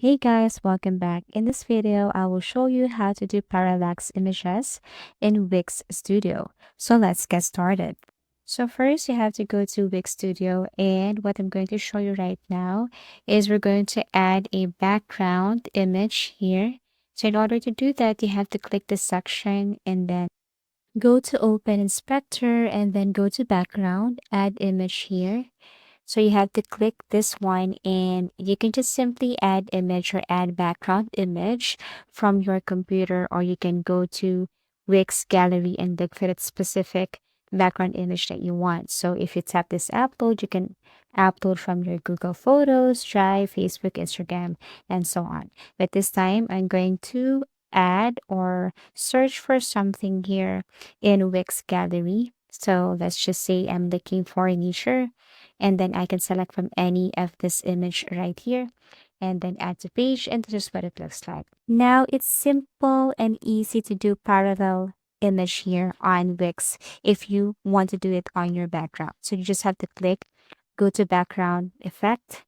Hey guys, welcome back. In this video, I will show you how to do parallax images in Wix Studio. So let's get started. So first you have to go to Wix Studio, and what I'm going to show you right now is we're going to add a background image here. So in order to do that, you have to click this section and then go to Open Inspector and then go to Background, add image here. So you have to click this one and you can just simply add image or add background image from your computer, or you can go to Wix Gallery and look for that specific background image that you want. So if you tap this upload, you can upload from your Google Photos, Drive, Facebook, Instagram, and so on. But this time I'm going to add or search for something here in Wix Gallery. So let's just say I'm looking for nature, and then I can select from any of this image right here and then add to page, and this is what it looks like. Now it's simple and easy to do parallel image here on Wix if you want to do it on your background. So you just have to click go to background effect,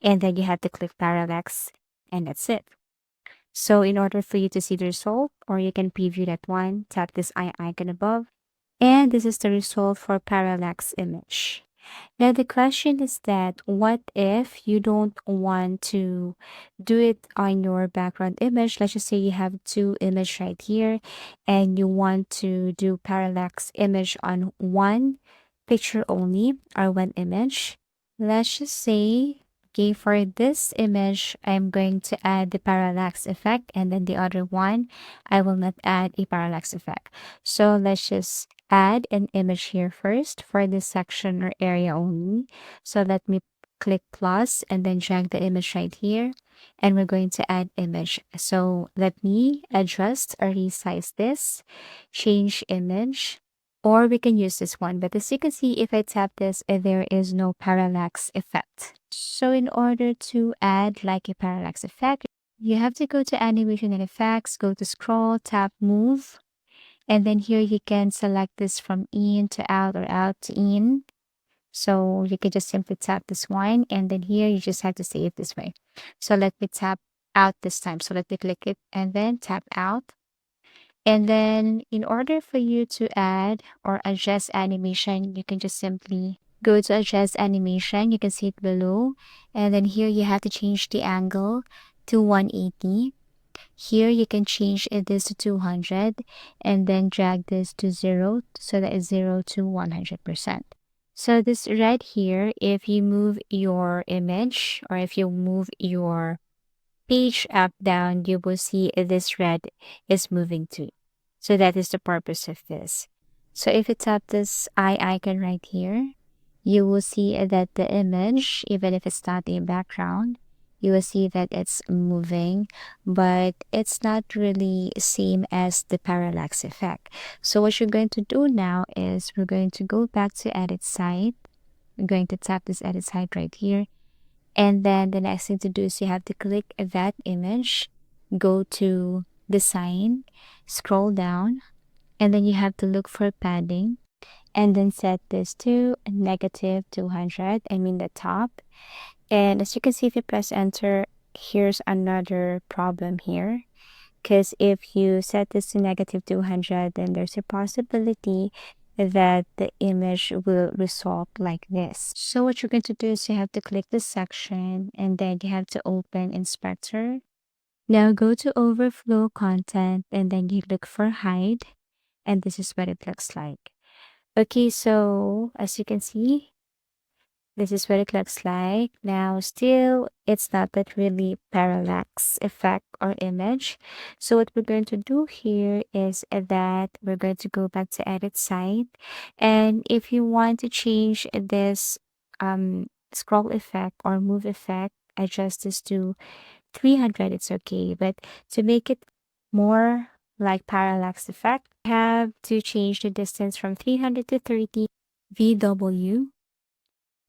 and then you have to click parallax, and that's it. So in order for you to see the result, or you can preview that one, tap this eye icon above, and this is the result for parallax image. Now the question is that what if you don't want to do it on your background image? Let's just say you have two images right here and you want to do parallax image on one picture only, or one image. Let's just say, okay, for this image, I'm going to add the parallax effect, and then the other one, I will not add a parallax effect. So let's just add an image here first for this section or area only. So let me click plus and then drag the image right here, and we're going to add image. So let me adjust or resize this, change image, or we can use this one. But as you can see, if I tap this, there is no parallax effect. So in order to add like a parallax effect, you have to go to animation and effects, go to scroll, tap move, and then here you can select this from in to out or out to in. So you can just simply tap this one, and then here you just have to say it this way. So let me tap out this time. So let me click it and then tap out. And then in order for you to add or adjust animation, you can just simply go to adjust animation. You can see it below. And then here you have to change the angle to 180. Here you can change this to 200 and then drag this to 0, so that is 0 to 100%. So this right here, if you move your image or if you move your page up down, you will see this red is moving too. So that is the purpose of this. So if you tap this eye icon right here, you will see that the image, even if it's not in background, you will see that it's moving, but it's not really same as the parallax effect. So what you're going to do now is we're going to go back to edit site. I'm going to tap this edit site right here. And then the next thing to do is you have to click that image, go to design, scroll down, and then you have to look for padding, and then set this to negative 200, I mean the top. And as you can see, if you press enter, here's another problem here. Because if you set this to negative 200, then there's a possibility that the image will resolve like this. So what you're going to do is you have to click this section, and then you have to open inspector. Now go to overflow content, and then you look for hide, and this is what it looks like. Okay, so as you can see, this is what it looks like. Now, still, it's not that really parallax effect or image. So what we're going to do here is that we're going to go back to edit site. And if you want to change this scroll effect or move effect, adjust this to 300, it's okay. But to make it more like parallax effect, you have to change the distance from 300 to 30 VW,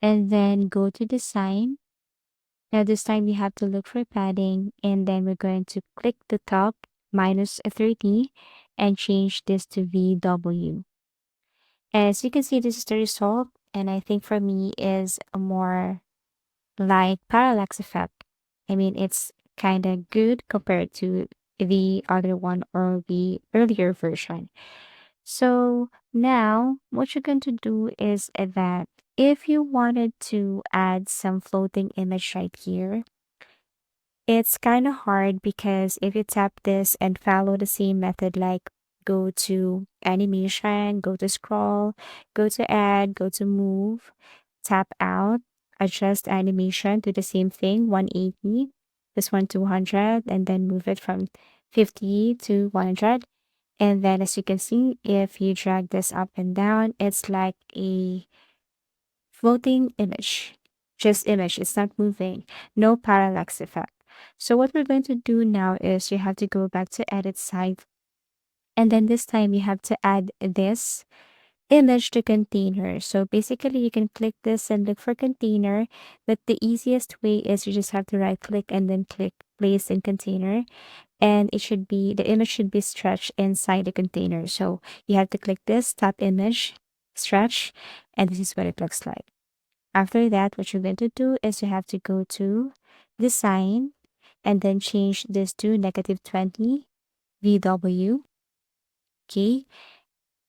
and then go to design. Now this time you have to look for padding, and then we're going to click the top minus 30 and change this to VW. As you can see, this is the result, and I think for me is a more like parallax effect. I mean, it's kind of good compared to the other one or the earlier version. So now what you're going to do is that if you wanted to add some floating image right here, it's kind of hard because if you tap this and follow the same method, like go to animation, go to scroll, go to add, go to move, tap out, adjust animation to the same thing, 180, this one 200, and then move it from 50 to 100. And then as you can see, if you drag this up and down, it's like a floating image, just image, it's not moving, no parallax effect. So what we're going to do now is you have to go back to edit site, and then this time you have to add this image to container. So basically you can click this and look for container, but the easiest way is you just have to right click and then click place in container, and it should be, the image should be stretched inside the container. So you have to click this, tap image, stretch, and this is what it looks like. After that, what you're going to do is you have to go to design and then change this to -20 VW. Okay.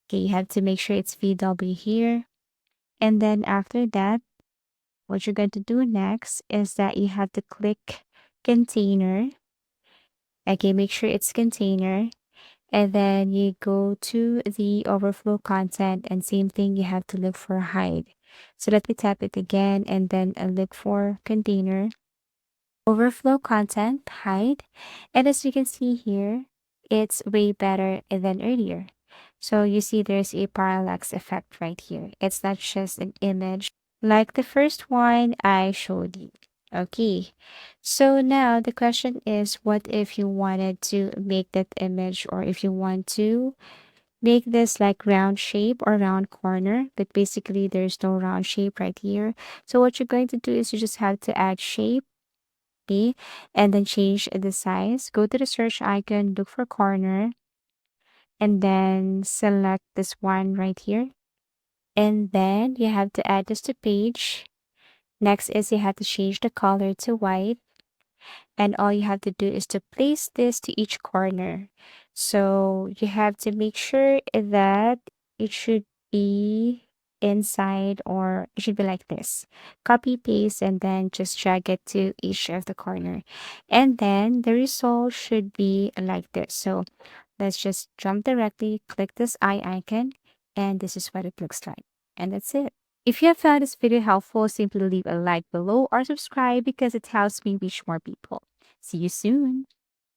Okay, you have to make sure it's VW here. And then after that, what you're going to do next is that you have to click container. Okay, make sure it's container. And then you go to the overflow content, and same thing, you have to look for hide. So let me tap it again and then look for container, overflow content, hide. And as you can see here, it's way better than earlier. So you see there's a parallax effect right here. It's not just an image like the first one I showed you. Okay, so now the question is, what if you wanted to make that image, or if you want to make this like round shape or round corner, but basically there's no round shape right here. So what you're going to do is you just have to add shape, okay, and then change the size. Go to the search icon, look for corner, and then select this one right here. And then you have to add this to page. Next is you have to change the color to white, and all you have to do is to place this to each corner. So you have to make sure that it should be inside, or it should be like this. Copy paste and then just drag it to each of the corner. And then the result should be like this. So let's just jump directly, click this eye icon, and this is what it looks like. And that's it. If you have found this video helpful, simply leave a like below or subscribe because it helps me reach more people. See you soon.